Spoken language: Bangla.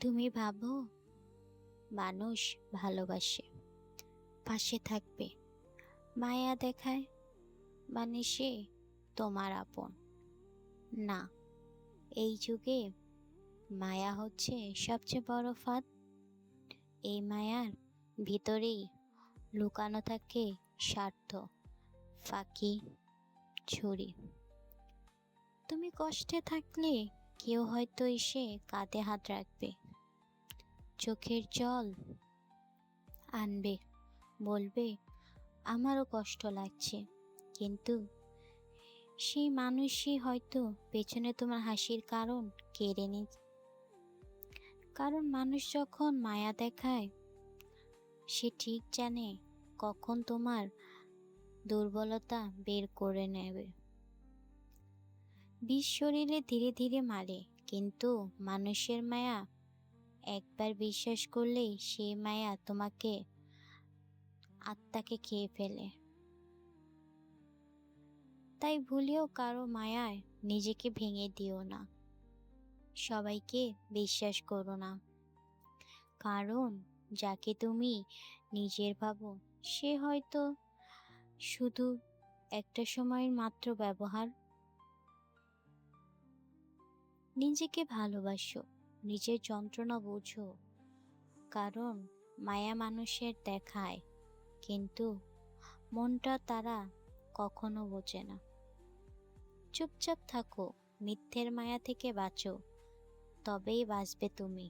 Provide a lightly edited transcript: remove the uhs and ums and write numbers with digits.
তুমি ভাবো মানুষ ভালোবাসে, পাশে থাকবে, মায়া দেখায়, মানে সে তোমার আপন না। এই যুগে মায়া হচ্ছে সবচেয়ে বড় ফাঁদ। এই মায়ার ভিতরেই লুকানো থাকে স্বার্থ, ফাঁকি, ছুরি। তুমি কষ্টে থাকলে কেউ হয়তো এসে কাঁধে হাত রাখবে, চোখের জল আনবে, বলবে আমারও কষ্ট লাগছে, কিন্তু সেই মানুষই হয়তো পেছনে তোমার হাসির কারণ কেড়ে নি। কারণ মানুষ যখন মায়া দেখায় সে ঠিক জানে কখন তোমার দুর্বলতা বের করে নেবে। বিষ শরীরে ধীরে ধীরে মারে, কিন্তু মানুষের মায়া একবার বিশ্বাস করলেই সেই মায়া তোমাকে আত্মাকে খেয়ে ফেলে। তাই ভুলেও কারো মায়ায় নিজেকে ভেঙে দিও না, সবাইকে বিশ্বাস করো না। কারণ যাকে তুমি নিজের ভাবো সে হয়তো শুধু একটা সময়ের মাত্র ব্যবহার। নিজেকে ভালোবাসো, নিজের যন্ত্রণা বোঝো, কারণ মায়া মানুষের দেখায়, কিন্তু মনটা তারা কখনো বোঝে না। চুপচাপ থাকো, মিথ্যের মায়া থেকে বাঁচো, তবেই বাঁচবে তুমি।